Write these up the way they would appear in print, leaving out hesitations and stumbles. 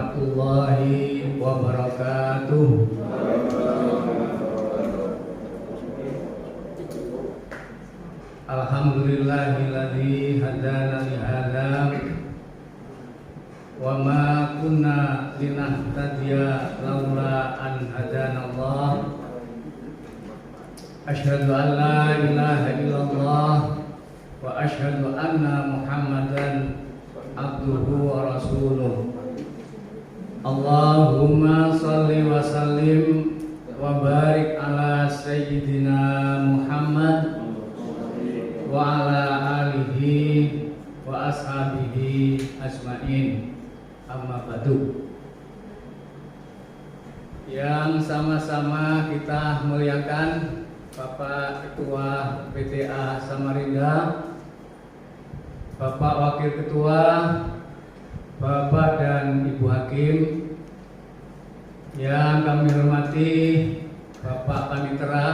warahmatullahi wabarakatuh. Alhamdulillahilladzi hadana li hadza wa ma kunna linahtadiya laula an hadanallah. Asyhadu an la ilaha illallah wa asyhadu anna Muhammadan abduhu wa rasuluh. Allahumma salli wa sallim wa barik ala sayyidina Muhammad wa ala alihi wa ashabihi ajmain. Amma ba'du. Yang sama-sama kita muliakan Bapak Ketua PTA Samarinda, Bapak Wakil Ketua, Bapak dan Ibu Hakim, yang kami hormati Bapak Panitera,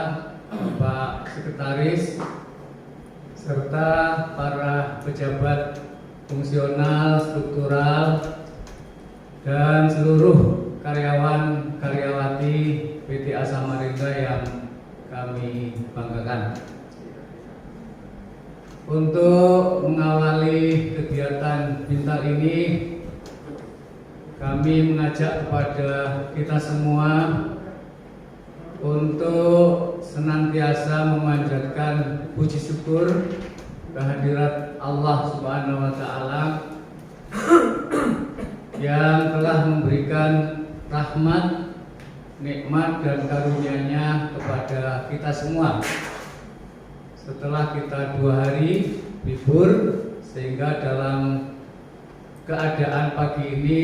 Bapak Sekretaris, serta para pejabat fungsional, struktural, dan seluruh karyawan-karyawati PTA Samarinda yang kami banggakan. Untuk mengawali kegiatan pintar ini, kami mengajak kepada kita semua untuk senantiasa memanjatkan puji syukur kehadirat Allah Subhanahu wa Ta'ala yang telah memberikan rahmat, nikmat dan karunia-Nya kepada kita semua. Setelah kita 2 hari libur, sehingga dalam keadaan pagi ini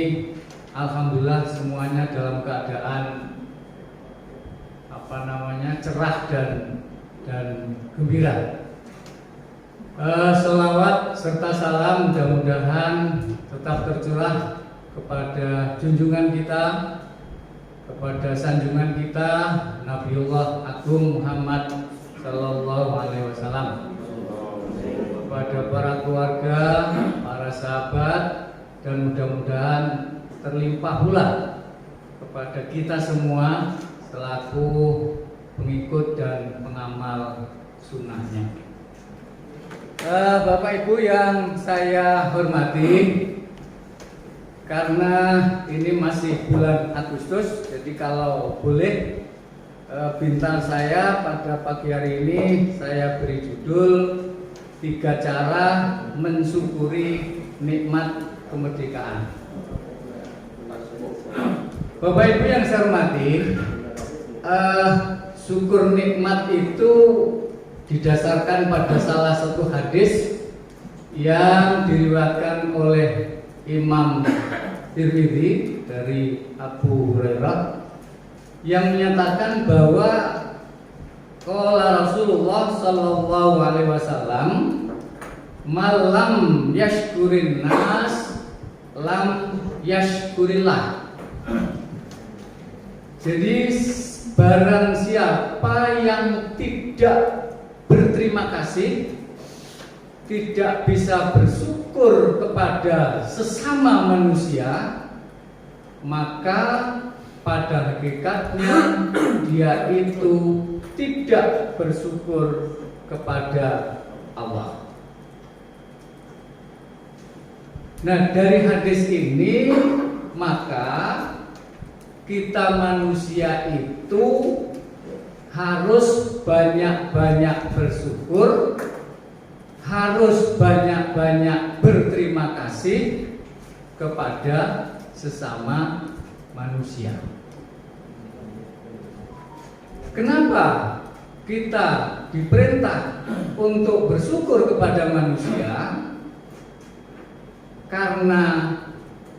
alhamdulillah semuanya dalam keadaan cerah dan gembira. Selawat serta salam mudah-mudahan tetap tercurah kepada junjungan kita, kepada sanjungan kita Nabiullah Agung Muhammad Sallallahu Alaihi Wasallam, kepada para keluarga, para sahabat, dan mudah-mudahan terlimpah pula kepada kita semua selaku pengikut dan pengamal sunnahnya. Bapak Ibu yang saya hormati, karena ini masih bulan Agustus, jadi kalau boleh bintang saya pada pagi hari ini saya beri judul 3 cara mensyukuri nikmat kemerdekaan. Bapak Ibu yang saya hormati, syukur nikmat itu didasarkan pada salah satu hadis yang diriwayatkan oleh Imam Tirmidzi dari Abu Hurairah, yang menyatakan bahwa qala Rasulullah sallallahu alaihi wasallam, malam yashkurin nas lam yashkurillah. Jadi barang siapa yang tidak berterima kasih, tidak bisa bersyukur kepada sesama manusia, maka pada hakikatnya dia itu tidak bersyukur kepada Allah. Nah, dari hadis ini maka kita manusia itu harus banyak-banyak bersyukur, harus banyak-banyak berterima kasih kepada sesama manusia. Kenapa kita diperintah untuk bersyukur kepada manusia? Karena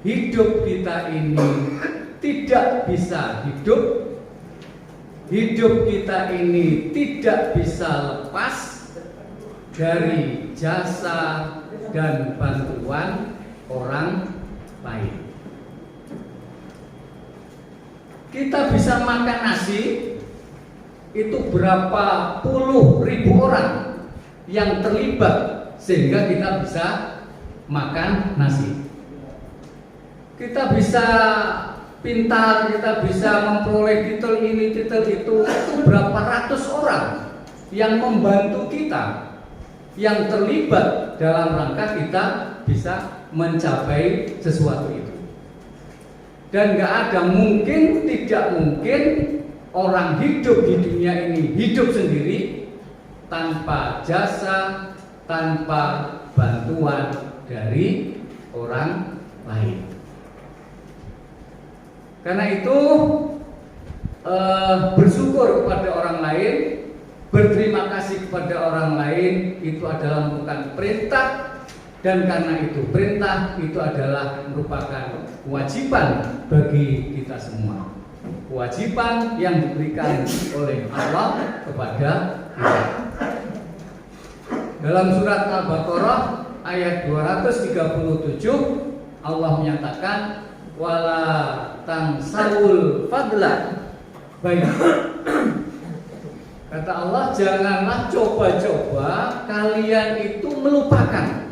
hidup kita ini tidak bisa hidup kita ini tidak bisa lepas dari jasa dan bantuan orang lain. Kita bisa makan nasi, itu berapa puluh ribu orang yang terlibat sehingga kita bisa makan nasi. kita bisa pintar, kita bisa memperoleh titel ini, titel itu berapa ratus orang yang membantu kita, yang terlibat dalam rangka kita bisa mencapai sesuatu itu. Dan gak ada mungkin, tidak mungkin orang hidup di dunia ini hidup sendiri tanpa jasa, tanpa bantuan dari orang lain. Karena itu bersyukur kepada orang lain, berterima kasih kepada orang lain itu adalah merupakan perintah, dan karena itu perintah itu adalah merupakan kewajiban bagi kita semua. Kewajiban yang diberikan oleh Allah kepada kita. Dalam surat Al-Baqarah ayat 237 Allah menyatakan wala tangsawul fadla baik. Kata Allah, janganlah coba-coba kalian itu melupakan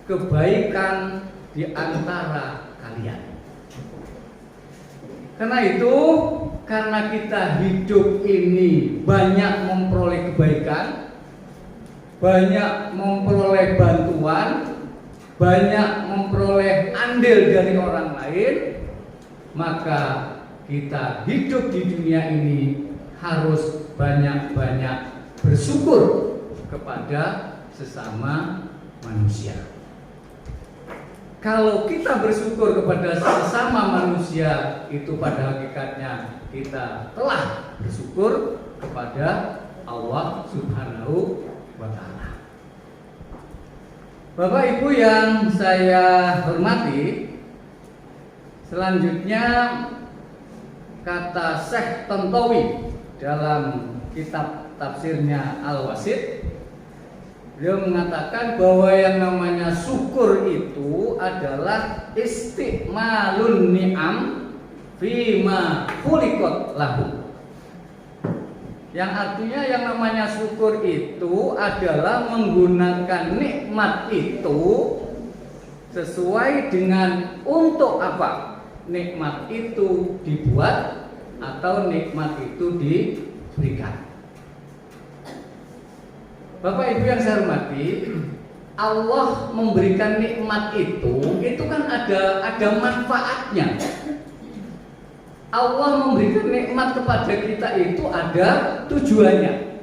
kebaikan di antara kalian. Karena itu, karena kita hidup ini banyak memperoleh kebaikan, banyak memperoleh bantuan, banyak memperoleh andil dari orang lain, maka kita hidup di dunia ini harus banyak-banyak bersyukur kepada sesama manusia. Kalau kita bersyukur kepada sesama manusia, itu pada hakikatnya kita telah bersyukur kepada Allah Subhanahu wa Ta'ala. Bapak Ibu yang saya hormati, selanjutnya kata Syekh Tontowi dalam kitab tafsirnya Al-Wasit, beliau mengatakan bahwa yang namanya syukur itu adalah istiqmalun ni'am fima khuliqat lahu. Yang artinya yang namanya syukur itu adalah menggunakan nikmat itu sesuai dengan untuk apa nikmat itu dibuat atau nikmat itu diberikan. Bapak Ibu yang saya hormati, Allah memberikan nikmat itu kan ada manfaatnya. Allah memberikan nikmat kepada kita itu ada tujuannya.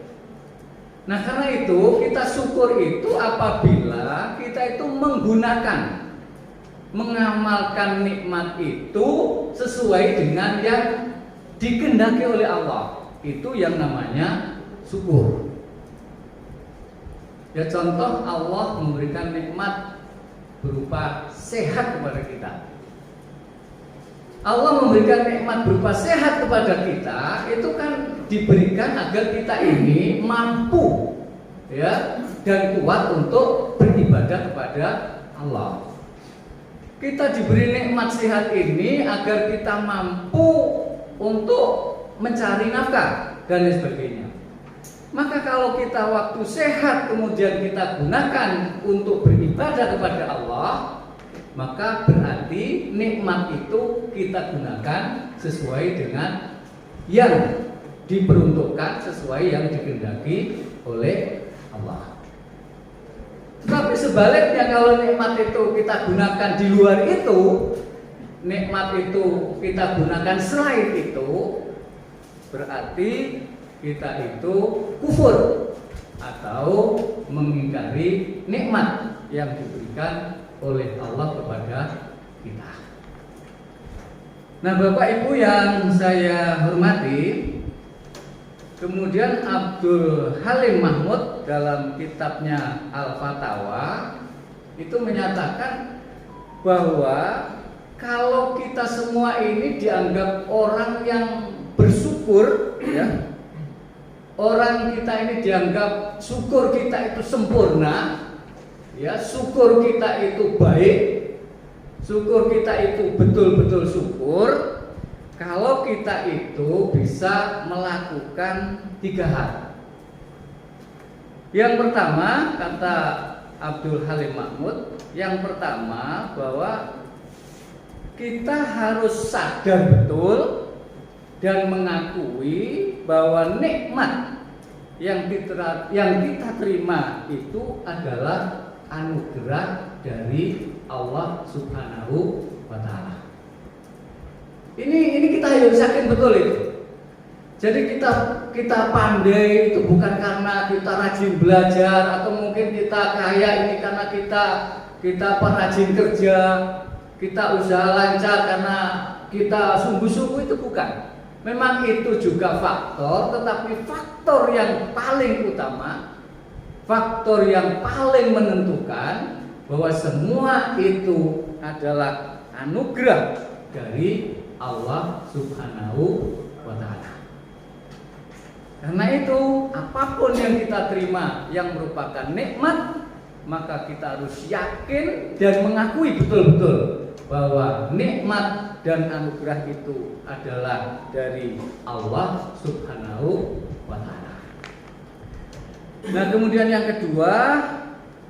Nah, karena itu kita syukur itu apabila kita itu mengamalkan nikmat itu sesuai dengan yang dikehendaki oleh Allah. Itu yang namanya syukur. Ya, contoh Allah memberikan nikmat berupa sehat kepada kita. Allah memberikan nikmat berupa sehat kepada kita, itu kan diberikan agar kita ini mampu ya dan kuat untuk beribadah kepada Allah. Kita diberi nikmat sehat ini agar kita mampu untuk mencari nafkah dan lain sebagainya. Maka kalau kita waktu sehat kemudian kita gunakan untuk beribadah kepada Allah, maka berarti nikmat itu kita gunakan sesuai dengan yang diperuntukkan, sesuai yang dikehendaki oleh Allah. Tapi sebaliknya kalau nikmat itu kita gunakan di luar itu, nikmat itu kita gunakan selain itu, berarti kita itu kufur atau mengingkari nikmat yang diberikan oleh Allah kepada kita. Nah, Bapak Ibu yang saya hormati, kemudian Abdul Halim Mahmud dalam kitabnya Al-Fatawa itu menyatakan bahwa kalau kita semua ini dianggap orang yang bersyukur, ya, orang kita ini dianggap syukur kita itu sempurna, ya, syukur kita itu baik, syukur kita itu betul-betul syukur kalau kita itu bisa melakukan 3 hal. Yang pertama, kata Abdul Halim Mahmud, yang pertama bahwa kita harus sadar betul dan mengakui bahwa nikmat yang kita terima itu adalah anugerah dari Allah Subhanahu wa Ta'ala. Ini kita harus yakin betul itu. Jadi kita pandai itu bukan karena kita rajin belajar atau mungkin kita kaya ini karena kita rajin kerja, kita usaha lancar karena kita sungguh-sungguh, itu bukan. Memang itu juga faktor, tetapi faktor yang paling utama, faktor yang paling menentukan bahwa semua itu adalah anugerah dari Allah Subhanahu wa Ta'ala. Karena itu, apapun yang kita terima yang merupakan nikmat, maka kita harus yakin dan mengakui betul-betul bahwa nikmat dan anugerah itu adalah dari Allah Subhanahu wa Ta'ala. Nah, kemudian yang kedua,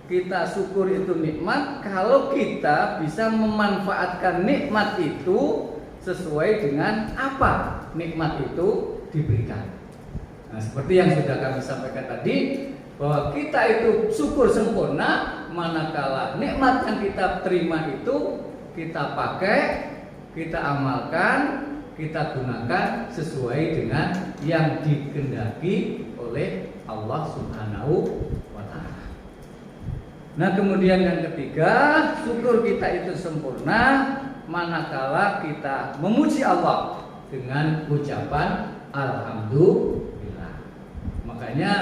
kita syukur itu nikmat kalau kita bisa memanfaatkan nikmat itu sesuai dengan apa nikmat itu diberikan. Nah, seperti yang sudah kami sampaikan tadi, bahwa kita itu syukur sempurna manakala nikmat yang kita terima itu kita pakai, kita amalkan, kita gunakan sesuai dengan yang dikehendaki oleh Allah Subhanahu wa Ta'ala. Nah, kemudian yang ketiga, syukur kita itu sempurna manakala kita memuji Allah dengan ucapan alhamdulillah. Makanya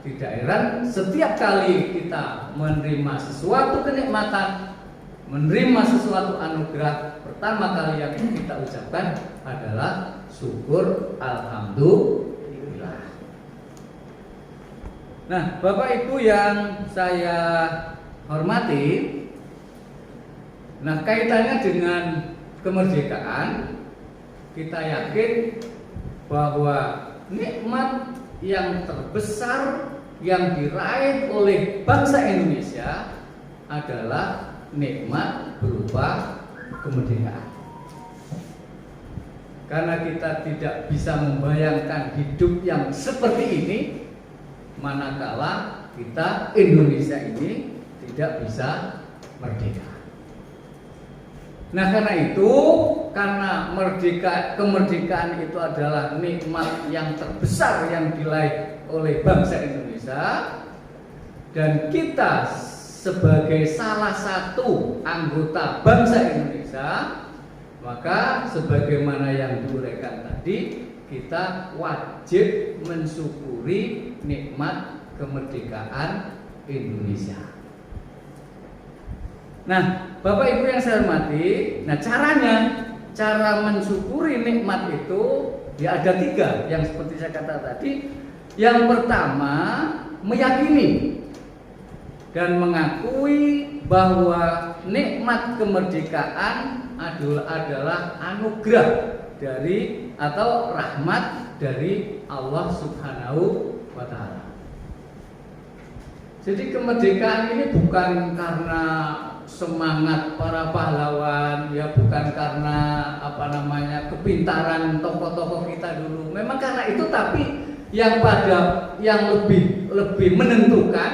tidak heran setiap kali kita menerima sesuatu kenikmatan, menerima sesuatu anugerah, pertama kali yang kita ucapkan adalah syukur alhamdulillah. Nah, Bapak Ibu yang saya hormati, nah kaitannya dengan kemerdekaan, kita yakin bahwa nikmat yang terbesar yang diraih oleh bangsa Indonesia adalah nikmat berupa kemerdekaan. Karena kita tidak bisa membayangkan hidup yang seperti ini manakala kita Indonesia ini tidak bisa merdeka. Nah, karena itu, karena kemerdekaan itu adalah nikmat yang terbesar yang diraih oleh bangsa Indonesia, dan kita sebagai salah satu anggota bangsa Indonesia, maka sebagaimana yang diuraikan tadi, kita wajib mensyukuri nikmat kemerdekaan Indonesia. Nah, Bapak Ibu yang saya hormati, nah cara mensyukuri nikmat itu ya ada tiga, yang seperti saya kata tadi. Yang pertama, meyakini dan mengakui bahwa nikmat kemerdekaan adalah anugerah dari atau rahmat dari Allah Subhanahu wa Ta'ala. Jadi kemerdekaan ini bukan karena semangat para pahlawan, ya bukan karena kepintaran tokoh-tokoh kita dulu. Memang karena itu, tapi yang lebih menentukan,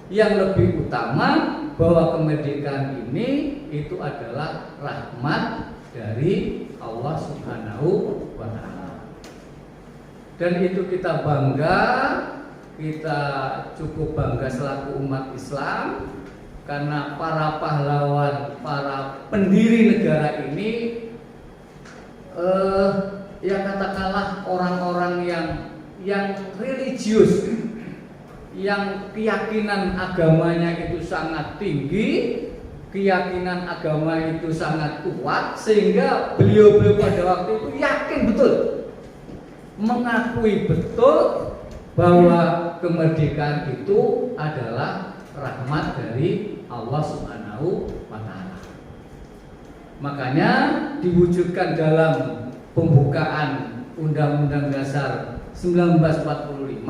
yang lebih utama bahwa kemerdekaan ini itu adalah rahmat dari Allah Subhanahu wa Ta'ala. Dan itu kita bangga, kita cukup bangga selaku umat Islam, karena para pahlawan, para pendiri negara ini ya katakanlah orang-orang yang religius, yang keyakinan agamanya itu sangat tinggi, keyakinan agama itu sangat kuat, sehingga beliau-beliau pada waktu itu yakin betul, mengakui betul bahwa kemerdekaan itu adalah rahmat dari Allah Subhanahu wa Ta'ala. Makanya diwujudkan dalam pembukaan Undang-Undang Dasar 1945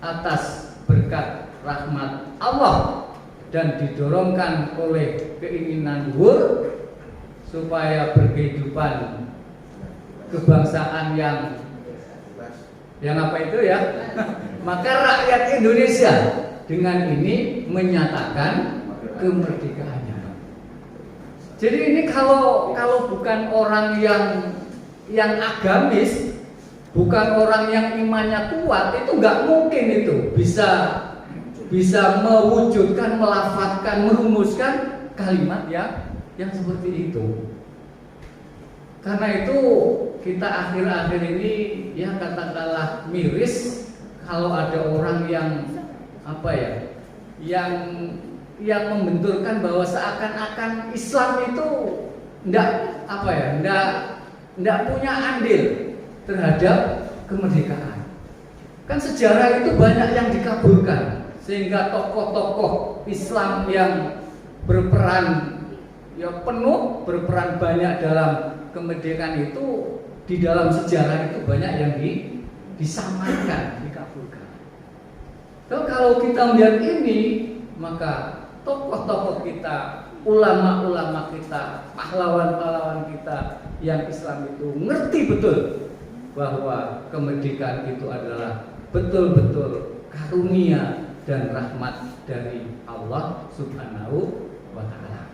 atas berkat rahmat Allah dan didorongkan oleh keinginan luhur, supaya berkehidupan kebangsaan yang apa itu ya? Maka rakyat Indonesia dengan ini menyatakan kemerdekaannya. Jadi ini kalau bukan orang yang agamis, bukan orang yang imannya kuat, itu nggak mungkin itu bisa mewujudkan, melafadzkan, merumuskan kalimat yang seperti itu. Karena itu kita akhir-akhir ini ya katakanlah miris kalau ada orang yang yang membenturkan bahwa seakan-akan Islam itu ndak punya andil terhadap kemerdekaan. Kan sejarah itu banyak yang dikaburkan sehingga tokoh-tokoh Islam yang berperan banyak dalam kemerdekaan itu, di dalam sejarah itu banyak yang disamarkan, dikaburkan. Kalau kita melihat ini, maka tokoh-tokoh kita, ulama-ulama kita, pahlawan-pahlawan kita yang Islam itu ngerti betul bahwa kemerdekaan itu adalah betul-betul karunia dan rahmat dari Allah Subhanahu wa Ta'ala.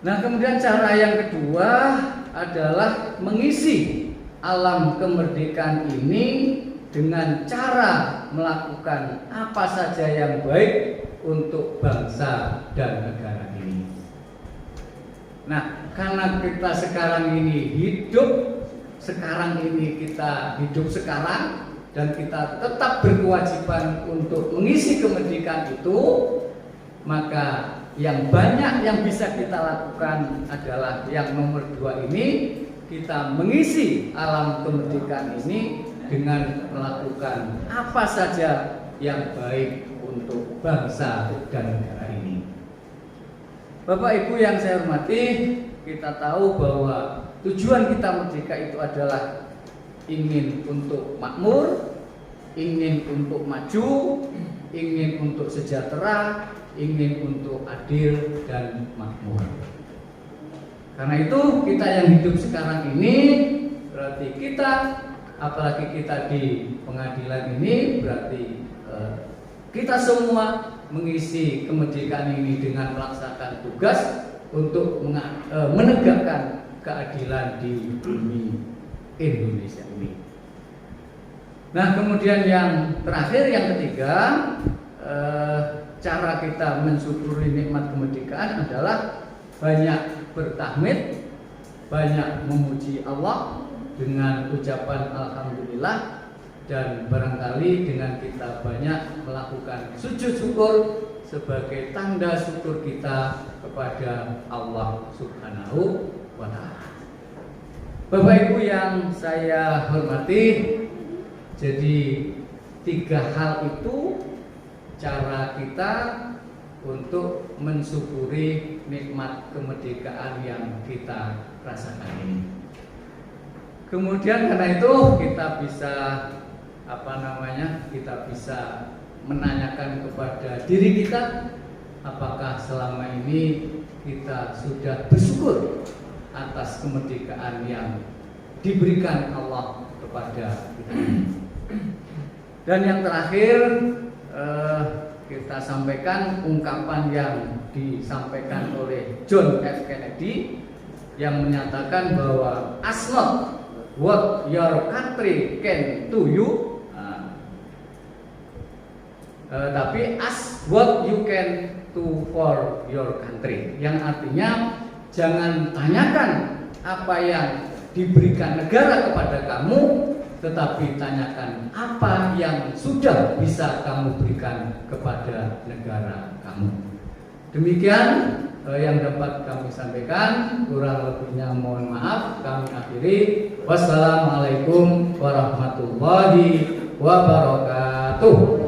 Nah, kemudian cara yang kedua adalah mengisi alam kemerdekaan ini dengan cara melakukan apa saja yang baik untuk bangsa dan negara ini. Nah, karena kita sekarang ini hidup sekarang dan kita tetap berkewajiban untuk mengisi kemerdekaan itu, maka yang banyak yang bisa kita lakukan adalah yang nomor 2 ini, kita mengisi alam kemerdekaan ini dengan melakukan apa saja yang baik untuk bangsa dan negara ini. Bapak Ibu yang saya hormati, kita tahu bahwa tujuan kita merdeka itu adalah ingin untuk makmur, ingin untuk maju, ingin untuk sejahtera, ingin untuk adil dan makmur. Karena itu kita yang hidup sekarang ini, berarti kita, apalagi kita di pengadilan ini, berarti kita semua mengisi kemerdekaan ini dengan melaksanakan tugas untuk menegakkan keadilan di bumi Indonesia ini. Nah, kemudian yang terakhir, yang ketiga, cara kita mensyukuri nikmat kemerdekaan adalah banyak bertahmid, banyak memuji Allah dengan ucapan alhamdulillah, dan barangkali dengan kita banyak melakukan sujud syukur sebagai tanda syukur kita kepada Allah Subhanahu wa Ta'ala. Bapak Ibu yang saya hormati, jadi 3 hal itu cara kita untuk mensyukuri nikmat kemerdekaan yang kita rasakan ini. Kemudian karena itu kita bisa kita bisa menanyakan kepada diri kita, apakah selama ini kita sudah bersyukur atas kemerdekaan yang diberikan Allah kepada kita. Dan yang terakhir, kita sampaikan ungkapan yang disampaikan oleh John F. Kennedy yang menyatakan bahwa ask not what your country can do you, tapi ask what you can do for your country. Yang artinya jangan tanyakan apa yang diberikan negara kepada kamu, tetapi tanyakan apa yang sudah bisa kamu berikan kepada negara kamu. Demikian yang dapat kami sampaikan, kurang lebihnya mohon maaf. Kami akhiri. Wassalamualaikum warahmatullahi wabarakatuh.